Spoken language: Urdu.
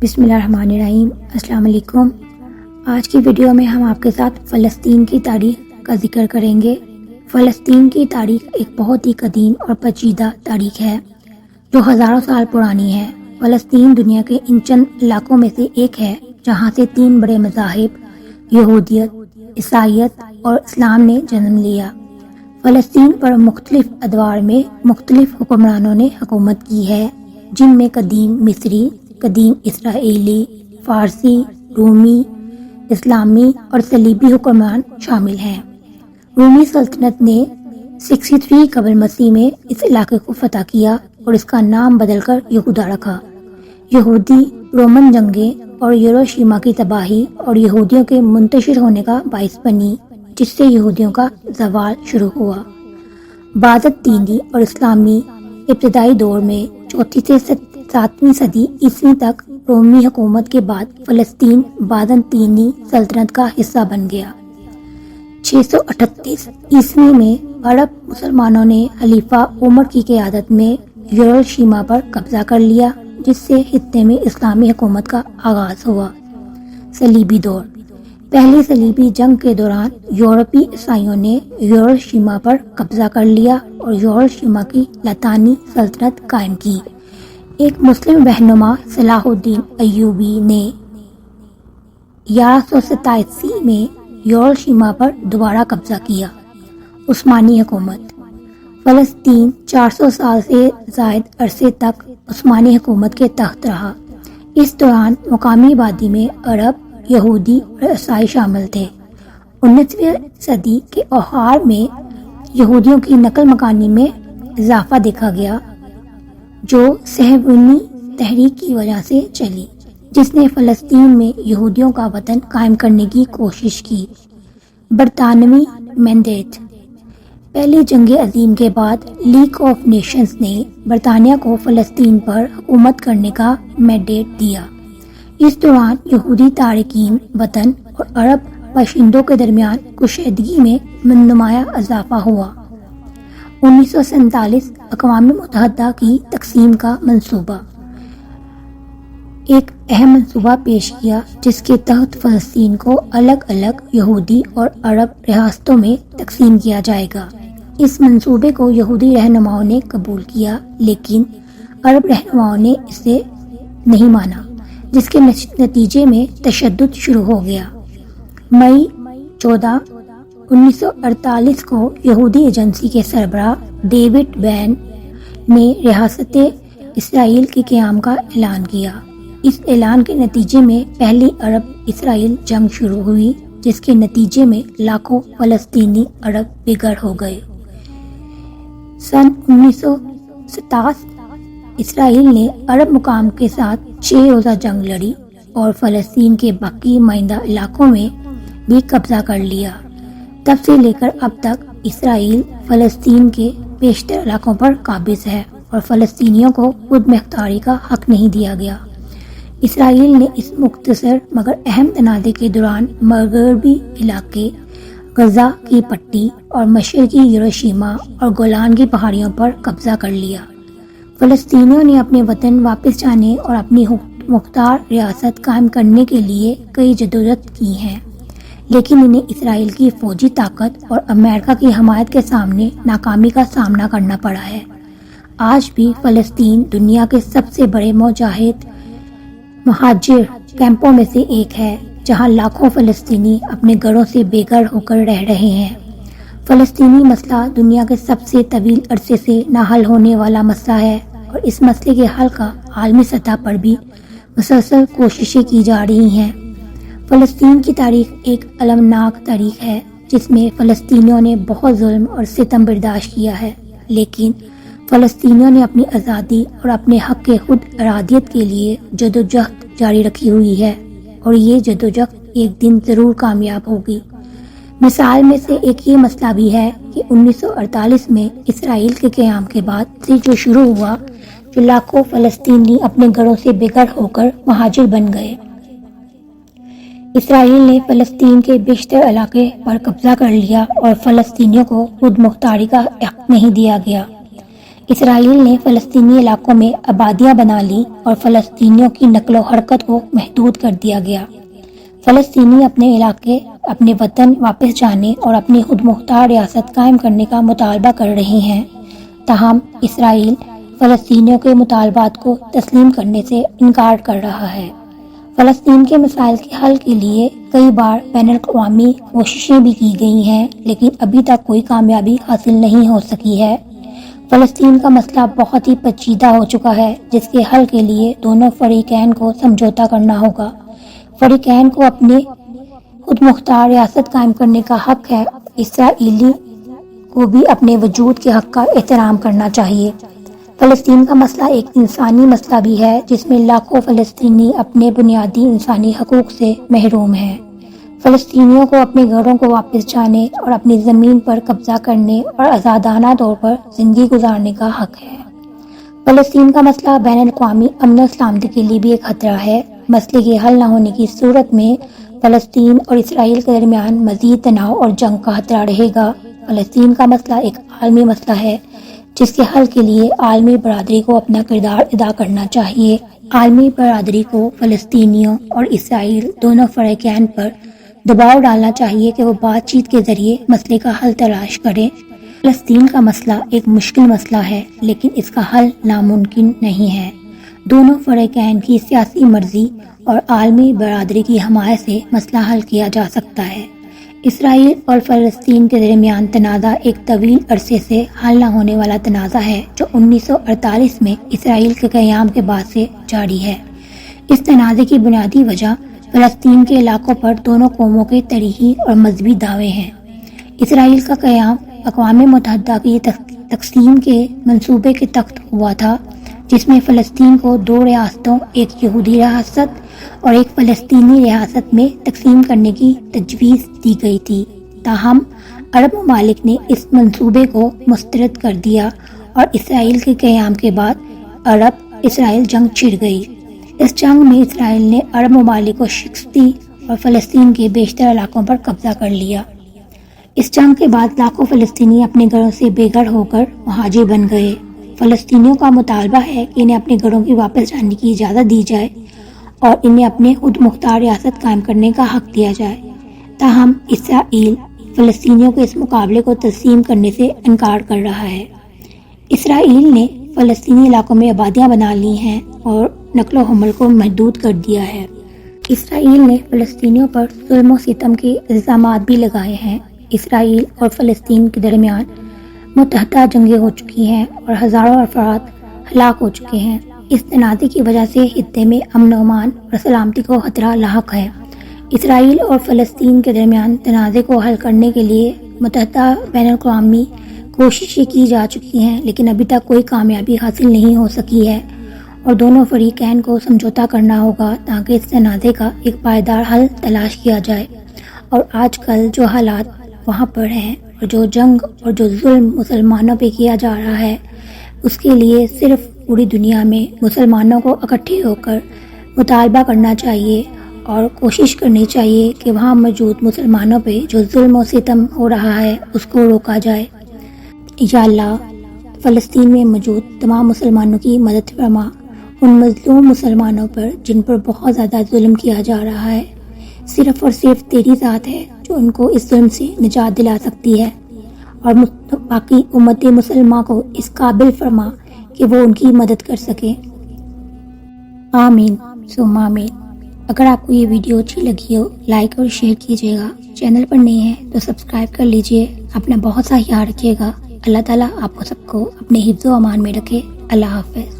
بسم اللہ الرحمن الرحیم۔ السلام علیکم۔ آج کی ویڈیو میں ہم آپ کے ساتھ فلسطین کی تاریخ کا ذکر کریں گے۔ فلسطین کی تاریخ ایک بہت ہی قدیم اور پیچیدہ تاریخ ہے جو ہزاروں سال پرانی ہے۔ فلسطین دنیا کے ان چند علاقوں میں سے ایک ہے جہاں سے 3 بڑے مذاہب یہودیت، عیسائیت اور اسلام نے جنم لیا۔ فلسطین پر مختلف ادوار میں مختلف حکمرانوں نے حکومت کی ہے، جن میں قدیم مصری، قدیم اسرائیلی، فارسی، رومی، اسلامی اور صلیبی حکمران شامل ہیں۔ رومی سلطنت نے 63 قبل مسیح میں اس علاقے کو فتح کیا اور اس کا نام بدل کر یہودا رکھا۔ یہودی رومن جنگیں اور یروشلیم کی تباہی اور یہودیوں کے منتشر ہونے کا باعث بنی، جس سے یہودیوں کا زوال شروع ہوا۔ بازنطینی اور اسلامی ابتدائی دور میں 4 سے 7ویں صدی عیسوی تک رومی حکومت کے بعد فلسطین بازنطینی سلطنت کا حصہ بن گیا۔ 638 عیسوی میں عرب مسلمانوں نے خلیفہ عمر کی قیادت میں یروشلم پر قبضہ کر لیا، جس سے خطے میں اسلامی حکومت کا آغاز ہوا۔ صلیبی دور۔ پہلی صلیبی جنگ کے دوران یورپی عیسائیوں نے یروشلم پر قبضہ کر لیا اور یروشلم کی لاطینی سلطنت قائم کی۔ ایک مسلم رہنما صلاح الدین ایوبی نے 1187 میں یروشلم پر دوبارہ قبضہ کیا۔ عثمانی حکومت۔ فلسطین 400 سال سے زائد عرصے تک عثمانی حکومت کے تحت رہا۔ اس دوران مقامی آبادی میں عرب، یہودی اور عیسائی شامل تھے۔ 19ویں صدی کے اوائل میں یہودیوں کی نقل مکانی میں اضافہ دیکھا گیا، جو صہیونی تحریک کی وجہ سے چلی، جس نے فلسطین میں یہودیوں کا وطن قائم کرنے کی کوشش کی۔ برطانوی مینڈیٹ۔ پہلی جنگ عظیم کے بعد لیگ آف نیشنز نے برطانیہ کو فلسطین پر حکومت کرنے کا مینڈیٹ دیا۔ اس دوران یہودی تارکین وطن اور عرب باشندوں کے درمیان کشیدگی میں نمایاں اضافہ ہوا۔ 1947 اقوام متحدہ کی تقسیم کا منصوبہ۔ ایک اہم منصوبہ پیش کیا جس کے تحت فلسطین کو الگ الگ یہودی اور عرب ریاستوں میں تقسیم کیا جائے گا۔ اس منصوبے کو یہودی رہنماؤں نے قبول کیا، لیکن عرب رہنماؤں نے اسے نہیں مانا، جس کے نتیجے میں تشدد شروع ہو گیا۔ مئی 14، 1948 کو یہودی ایجنسی کے سربراہ ڈیوڈ بین نے ریاست اسرائیل کے قیام کا اعلان کیا۔ اس اعلان کے نتیجے میں پہلی عرب اسرائیل جنگ شروع ہوئی، جس کے نتیجے میں لاکھوں فلسطینی عرب بگڑ ہو گئے۔ سن 1967 اسرائیل نے عرب حکام کے ساتھ 6 روزہ جنگ لڑی اور فلسطین کے باقی مائندہ علاقوں میں بھی قبضہ کر لیا۔ تب سے لے کر اب تک اسرائیل فلسطین کے بیشتر علاقوں پر قابض ہے اور فلسطینیوں کو خود مختاری کا حق نہیں دیا گیا۔ اسرائیل نے اس مختصر مگر اہم تنازع کے دوران مغربی علاقے، غزہ کی پٹی اور مشرقی یروشلم اور گولان کی پہاڑیوں پر قبضہ کر لیا۔ فلسطینیوں نے اپنے وطن واپس جانے اور اپنی مختار ریاست قائم کرنے کے لیے کئی جدوجہد کی ہیں، لیکن انہیں اسرائیل کی فوجی طاقت اور امریکہ کی حمایت کے سامنے ناکامی کا سامنا کرنا پڑا ہے۔ آج بھی فلسطین دنیا کے سب سے بڑے مہاجر کیمپوں میں سے ایک ہے، جہاں لاکھوں فلسطینی اپنے گھروں سے بے گھر ہو کر رہ رہے ہیں۔ فلسطینی مسئلہ دنیا کے سب سے طویل عرصے سے نہ حل ہونے والا مسئلہ ہے اور اس مسئلے کے حل کا عالمی سطح پر بھی مسلسل کوششیں کی جا رہی ہیں۔ فلسطین کی تاریخ ایک المناک تاریخ ہے جس میں فلسطینیوں نے بہت ظلم اور ستم برداشت کیا ہے، لیکن فلسطینیوں نے اپنی آزادی اور اپنے حق کے خود ارادیت کے لیے جدوجہد جاری رکھی ہوئی ہے اور یہ جدوجہد ایک دن ضرور کامیاب ہوگی۔ مثال میں سے ایک یہ مسئلہ بھی ہے کہ 1948 میں اسرائیل کے قیام کے بعد سے جو شروع ہوا، جو لاکھوں فلسطینی اپنے گھروں سے بے گھر ہو کر مہاجر بن گئے۔ اسرائیل نے فلسطین کے بیشتر علاقے پر قبضہ کر لیا اور فلسطینیوں کو خود مختاری کا حق نہیں دیا گیا۔ اسرائیل نے فلسطینی علاقوں میں آبادیاں بنا لی اور فلسطینیوں کی نقل و حرکت کو محدود کر دیا گیا۔ فلسطینی اپنے علاقے، اپنے وطن واپس جانے اور اپنی خود مختار ریاست قائم کرنے کا مطالبہ کر رہے ہیں، تاہم اسرائیل فلسطینیوں کے مطالبات کو تسلیم کرنے سے انکار کر رہا ہے۔ فلسطین کے مسائل کے حل کے لیے کئی بار بین الاقوامی کوششیں بھی کی گئی ہیں، لیکن ابھی تک کوئی کامیابی حاصل نہیں ہو سکی ہے۔ فلسطین کا مسئلہ بہت ہی پیچیدہ ہو چکا ہے، جس کے حل کے لیے دونوں فریقین کو سمجھوتا کرنا ہوگا۔ فریقین کو اپنے خود مختار ریاست قائم کرنے کا حق ہے، اسرائیلی کو بھی اپنے وجود کے حق کا احترام کرنا چاہیے۔ فلسطین کا مسئلہ ایک انسانی مسئلہ بھی ہے، جس میں لاکھوں فلسطینی اپنے بنیادی انسانی حقوق سے محروم ہیں۔ فلسطینیوں کو اپنے گھروں کو واپس جانے اور اپنی زمین پر قبضہ کرنے اور آزادانہ طور پر زندگی گزارنے کا حق ہے۔ فلسطین کا مسئلہ بین الاقوامی امن و سلامتی کے لیے بھی ایک خطرہ ہے۔ مسئلے کے حل نہ ہونے کی صورت میں فلسطین اور اسرائیل کے درمیان مزید تناؤ اور جنگ کا خطرہ رہے گا۔ فلسطین کا مسئلہ ایک عالمی مسئلہ ہے، جس کے حل کے لیے عالمی برادری کو اپنا کردار ادا کرنا چاہیے۔ عالمی برادری کو فلسطینیوں اور اسرائیل دونوں فریقین پر دباؤ ڈالنا چاہیے کہ وہ بات چیت کے ذریعے مسئلے کا حل تلاش کریں۔ فلسطین کا مسئلہ ایک مشکل مسئلہ ہے، لیکن اس کا حل ناممکن نہیں ہے۔ دونوں فریقین کی سیاسی مرضی اور عالمی برادری کی حمایت سے مسئلہ حل کیا جا سکتا ہے۔ اسرائیل اور فلسطین کے درمیان تنازع ایک طویل عرصے سے حل نہ ہونے والا تنازع ہے، جو 1948 میں اسرائیل کے قیام کے بعد سے جاری ہے۔ اس تنازع کی بنیادی وجہ فلسطین کے علاقوں پر دونوں قوموں کے تاریخی اور مذہبی دعوے ہیں۔ اسرائیل کا قیام اقوام متحدہ کی تقسیم کے منصوبے کے تحت ہوا تھا، جس میں فلسطین کو 2 ریاستوں، ایک یہودی ریاست اور ایک فلسطینی ریاست میں تقسیم کرنے کی تجویز دی گئی تھی۔ تاہم عرب ممالک نے اس منصوبے کو مسترد کر دیا اور اسرائیل کے قیام کے بعد عرب اسرائیل جنگ چھڑ گئی۔ اس جنگ میں اسرائیل نے عرب ممالک کو شکست دی اور فلسطین کے بیشتر علاقوں پر قبضہ کر لیا۔ اس جنگ کے بعد لاکھوں فلسطینی اپنے گھروں سے بے گھر ہو کر مہاجر بن گئے۔ فلسطینیوں کا مطالبہ ہے کہ انہیں اپنے گھروں کی واپس جانے کی اجازت دی جائے اور انہیں اپنے خود مختار ریاست قائم کرنے کا حق دیا جائے۔ تاہم اسرائیل فلسطینیوں کے اس مقابلے کو تسلیم کرنے سے انکار کر رہا ہے۔ اسرائیل نے فلسطینی علاقوں میں آبادیاں بنا لی ہیں اور نقل و حمل کو محدود کر دیا ہے۔ اسرائیل نے فلسطینیوں پر ظلم و ستم کے الزامات بھی لگائے ہیں۔ اسرائیل اور فلسطین کے درمیان متعدد جنگیں ہو چکی ہیں اور ہزاروں افراد ہلاک ہو چکے ہیں۔ اس تنازع کی وجہ سے خطے میں امن و امان اور سلامتی کو خطرہ لاحق ہے۔ اسرائیل اور فلسطین کے درمیان تنازع کو حل کرنے کے لیے متعدد بین الاقوامی کوششیں کی جا چکی ہیں، لیکن ابھی تک کوئی کامیابی حاصل نہیں ہو سکی ہے اور دونوں فریقین کو سمجھوتا کرنا ہوگا تاکہ اس تنازع کا ایک پائیدار حل تلاش کیا جائے۔ اور آج کل جو حالات وہاں پر ہیں اور جو جنگ اور جو ظلم مسلمانوں پہ کیا جا رہا ہے، اس کے لیے صرف پوری دنیا میں مسلمانوں کو اکٹھے ہو کر مطالبہ کرنا چاہیے اور کوشش کرنی چاہیے کہ وہاں موجود مسلمانوں پہ جو ظلم و ستم ہو رہا ہے اس کو روکا جائے۔ یا اللہ، فلسطین میں موجود تمام مسلمانوں کی مدد فرما، ان مظلوم مسلمانوں پر جن پر بہت زیادہ ظلم کیا جا رہا ہے۔ صرف اور صرف تیری ذات ہے جو ان کو اس ظلم سے نجات دلا سکتی ہے، اور باقی امت مسلمہ کو اس قابل فرما کہ وہ ان کی مدد کر سکے۔ آمین ثم آمین۔ اگر آپ کو یہ ویڈیو اچھی لگی ہو لائک اور شیئر کیجیے گا، چینل پر نہیں ہے تو سبسکرائب کر لیجیے۔ اپنا بہت سا خیال رکھیے گا۔ اللہ تعالیٰ آپ کو سب کو اپنے حفظ و امان میں رکھے۔ اللہ حافظ۔